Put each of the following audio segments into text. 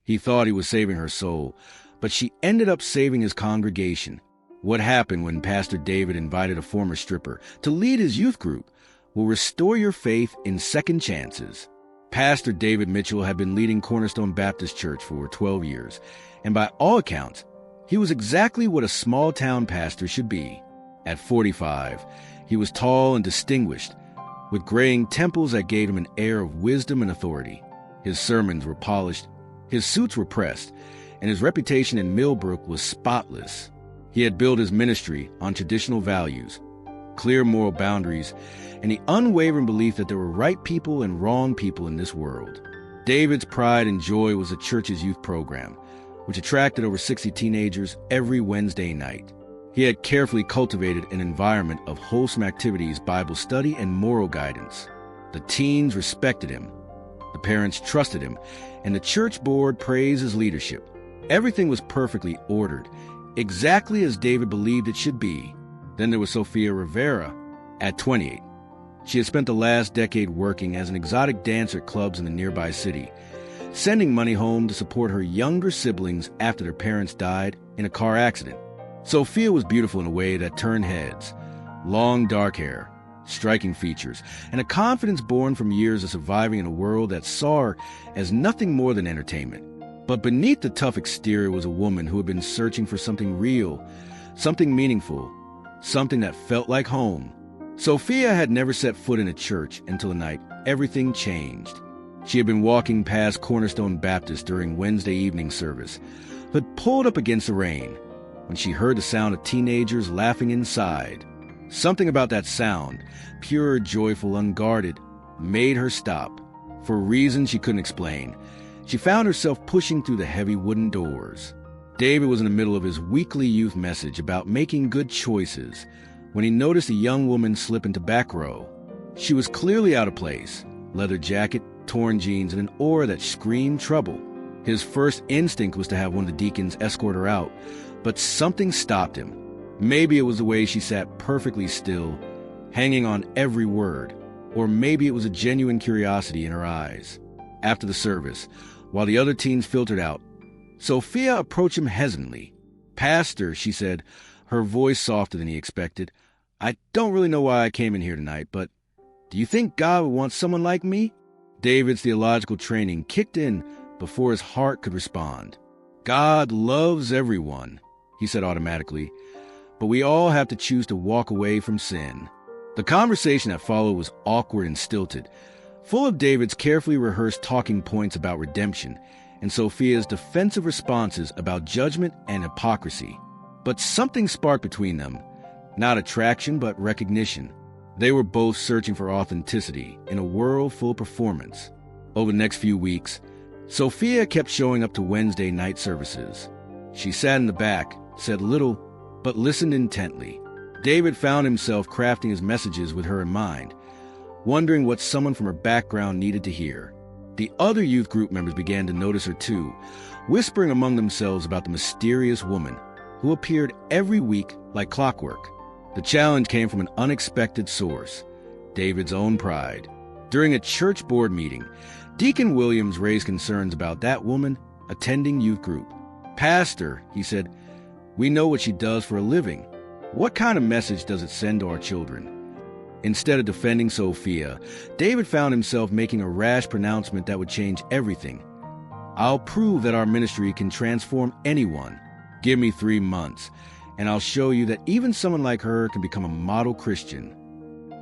He thought he was saving her soul, but she ended up saving his congregation. What happened when Pastor David invited a former stripper to lead his youth group will restore your faith in second chances. Pastor David Mitchell had been leading Cornerstone Baptist Church for 12 years, and by all accounts, he was exactly what a small-town pastor should be. At 45, he was tall and distinguished, with graying temples that gave him an air of wisdom and authority. His sermons were polished, his suits were pressed, and his reputation in Millbrook was spotless. He had built his ministry on traditional values, clear moral boundaries, and the unwavering belief that there were right people and wrong people in this world. David's pride and joy was the church's youth program, which attracted over 60 teenagers every Wednesday night. He had carefully cultivated an environment of wholesome activities, Bible study, and moral guidance. The teens respected him, the parents trusted him, and the church board praised his leadership. Everything was perfectly ordered, exactly as David believed it should be. Then there was Sophia Rivera. At 28, she had spent the last decade working as an exotic dancer at clubs in the nearby city, sending money home to support her younger siblings after their parents died in a car accident. Sophia was beautiful in a way that turned heads. Long dark hair, striking features, and a confidence born from years of surviving in a world that saw her as nothing more than entertainment. But beneath the tough exterior was a woman who had been searching for something real, something meaningful, something that felt like home. Sophia had never set foot in a church until the night everything changed. She had been walking past Cornerstone Baptist during Wednesday evening service, but pulled up against the rain when she heard the sound of teenagers laughing inside. Something about that sound, pure, joyful, unguarded, made her stop. For reasons she couldn't explain, she found herself pushing through the heavy wooden doors. David was in the middle of his weekly youth message about making good choices when he noticed a young woman slip into back row. She was clearly out of place, leather jacket, torn jeans, and an aura that screamed trouble. His first instinct was to have one of the deacons escort her out, but something stopped him. Maybe it was the way she sat perfectly still, hanging on every word, or maybe it was a genuine curiosity in her eyes. After the service, while the other teens filtered out, Sophia approached him hesitantly. "Pastor," she said, her voice softer than he expected, "I don't really know why I came in here tonight, but do you think God would want someone like me?" David's theological training kicked in before his heart could respond. "God loves everyone," he said automatically, "but we all have to choose to walk away from sin." The conversation that followed was awkward and stilted, full of David's carefully rehearsed talking points about redemption and Sophia's defensive responses about judgment and hypocrisy. But something sparked between them, not attraction but recognition. They were both searching for authenticity in a world full of performance. Over the next few weeks, Sophia kept showing up to Wednesday night services. She sat in the back, said little, but listened intently. David found himself crafting his messages with her in mind, wondering what someone from her background needed to hear. The other youth group members began to notice her too, whispering among themselves about the mysterious woman who appeared every week like clockwork. The challenge came from an unexpected source, David's own pride. During a church board meeting, Deacon Williams raised concerns about that woman attending youth group. "Pastor," he said, "we know what she does for a living. What kind of message does it send to our children?" Instead of defending Sophia, David found himself making a rash pronouncement that would change everything. "I'll prove that our ministry can transform anyone. Give me 3 months, and I'll show you that even someone like her can become a model Christian."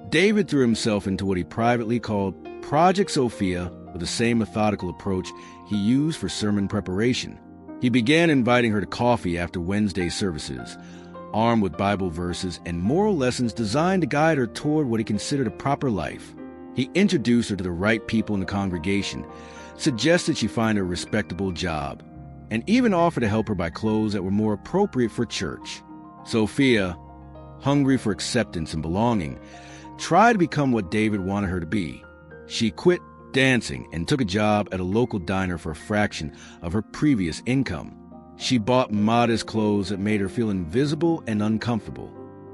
David threw himself into what he privately called Project Sophia with the same methodical approach he used for sermon preparation. He began inviting her to coffee after Wednesday services, armed with Bible verses and moral lessons designed to guide her toward what he considered a proper life. He introduced her to the right people in the congregation, suggested she find a respectable job, and even offered to help her buy clothes that were more appropriate for church. Sophia, hungry for acceptance and belonging, tried to become what David wanted her to be. She quit dancing and took a job at a local diner for a fraction of her previous income. She bought modest clothes that made her feel invisible and uncomfortable.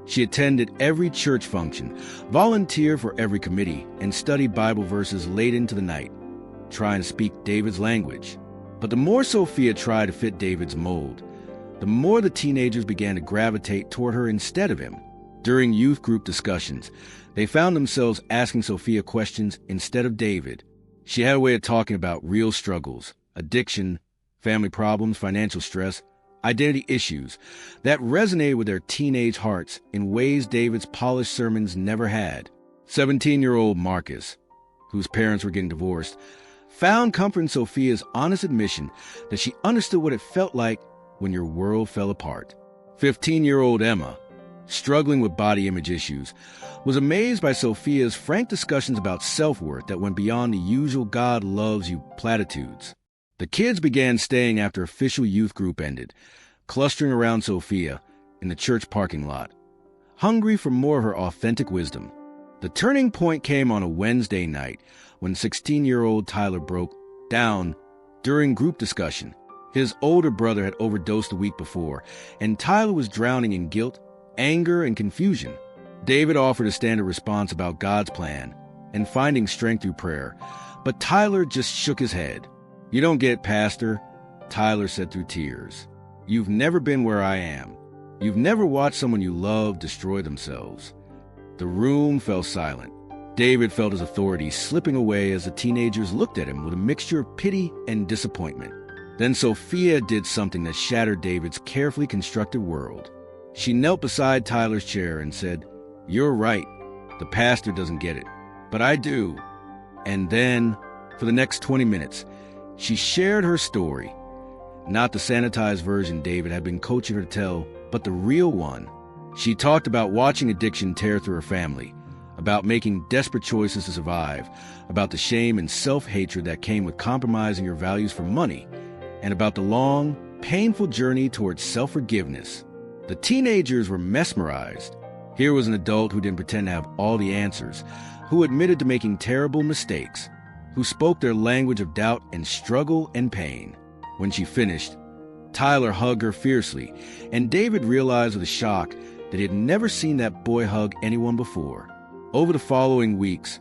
She attended every church function, volunteered for every committee, and studied Bible verses late into the night, trying to speak David's language. But the more Sophia tried to fit David's mold, the more the teenagers began to gravitate toward her instead of him. During youth group discussions, they found themselves asking Sophia questions instead of David. She had a way of talking about real struggles, addiction, family problems, financial stress, identity issues that resonated with their teenage hearts in ways David's polished sermons never had. 17-year-old Marcus, whose parents were getting divorced, found comfort in Sophia's honest admission that she understood what it felt like when your world fell apart. 15-year-old Emma, struggling with body image issues, was amazed by Sophia's frank discussions about self-worth that went beyond the usual "God loves you" platitudes. The kids began staying after official youth group ended, clustering around Sophia in the church parking lot, hungry for more of her authentic wisdom. The turning point came on a Wednesday night when 16-year-old Tyler broke down during group discussion. His older brother had overdosed the week before, and Tyler was drowning in guilt, anger, and confusion. David offered a standard response about God's plan and finding strength through prayer, but Tyler just shook his head. "You don't get it, Pastor," Tyler said through tears. "You've never been where I am. You've never watched someone you love destroy themselves." The room fell silent. David felt his authority slipping away as the teenagers looked at him with a mixture of pity and disappointment. Then Sophia did something that shattered David's carefully constructed world. She knelt beside Tyler's chair and said, "You're right. The pastor doesn't get it, but I do." And then, for the next 20 minutes, she shared her story. Not the sanitized version David had been coaching her to tell, but the real one. She talked about watching addiction tear through her family, about making desperate choices to survive, about the shame and self-hatred that came with compromising your values for money, and about the long, painful journey towards self-forgiveness. The teenagers were mesmerized. Here was an adult who didn't pretend to have all the answers, who admitted to making terrible mistakes, who spoke their language of doubt and struggle and pain. When she finished, Tyler hugged her fiercely, and David realized with a shock that he had never seen that boy hug anyone before. Over the following weeks,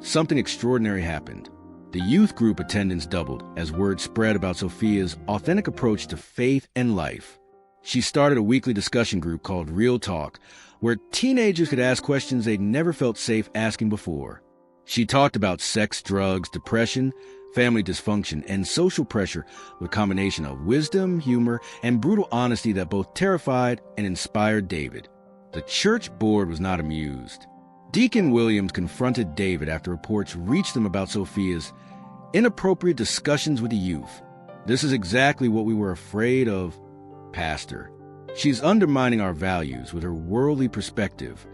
something extraordinary happened. The youth group attendance doubled as word spread about Sophia's authentic approach to faith and life. She started a weekly discussion group called Real Talk, where teenagers could ask questions they'd never felt safe asking before. She talked about sex, drugs, depression, family dysfunction, and social pressure with a combination of wisdom, humor, and brutal honesty that both terrified and inspired David. The church board was not amused. Deacon Williams confronted David after reports reached them about Sophia's inappropriate discussions with the youth. "This is exactly what we were afraid of, Pastor. She's undermining our values with her worldly perspective."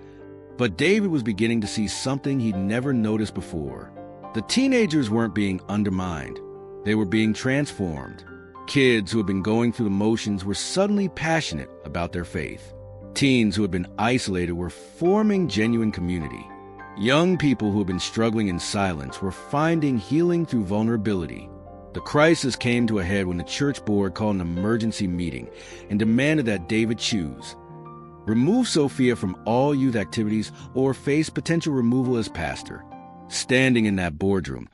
But David was beginning to see something he'd never noticed before. The teenagers weren't being undermined. They were being transformed. Kids who had been going through the motions were suddenly passionate about their faith. Teens who had been isolated were forming genuine community. Young people who had been struggling in silence were finding healing through vulnerability. The crisis came to a head when the church board called an emergency meeting and demanded that David choose: remove Sophia from all youth activities or face potential removal as pastor. Standing in that boardroom,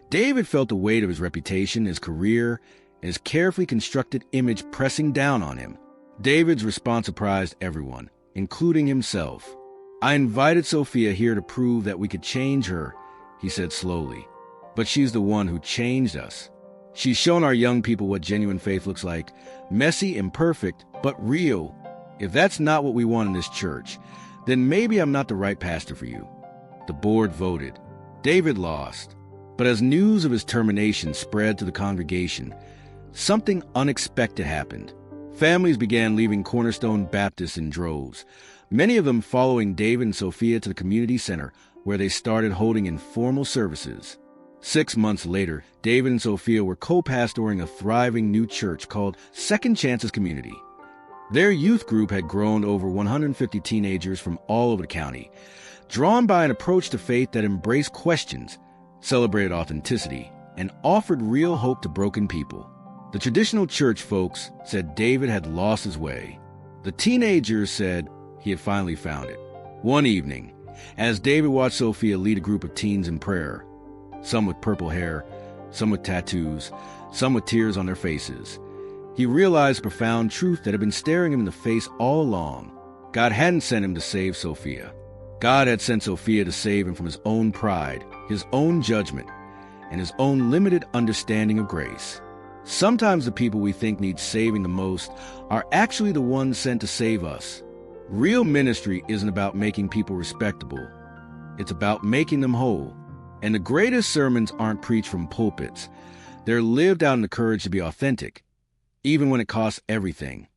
David felt the weight of his reputation, his career, and his carefully constructed image pressing down on him. David's response surprised everyone, including himself. "I invited Sophia here to prove that we could change her," he said slowly. "But she's the one who changed us. She's shown our young people what genuine faith looks like, messy, imperfect, but real. If that's not what we want in this church, then maybe I'm not the right pastor for you." The board voted. David lost. But as news of his termination spread to the congregation, something unexpected happened. Families began leaving Cornerstone Baptist in droves, many of them following David and Sophia to the community center, where they started holding informal services. 6 months later, David and Sophia were co-pastoring a thriving new church called Second Chances Community. Their youth group had grown to over 150 teenagers from all over the county, drawn by an approach to faith that embraced questions, celebrated authenticity, and offered real hope to broken people. The traditional church folks said David had lost his way. The teenagers said he had finally found it. One evening, as David watched Sophia lead a group of teens in prayer, some with purple hair, some with tattoos, some with tears on their faces. He realized a profound truth that had been staring him in the face all along. God hadn't sent him to save Sophia. God had sent Sophia to save him from his own pride, his own judgment, and his own limited understanding of grace. Sometimes the people we think need saving the most are actually the ones sent to save us. Real ministry isn't about making people respectable. It's about making them whole. And the greatest sermons aren't preached from pulpits. They're lived out in the courage to be authentic, even when it costs everything.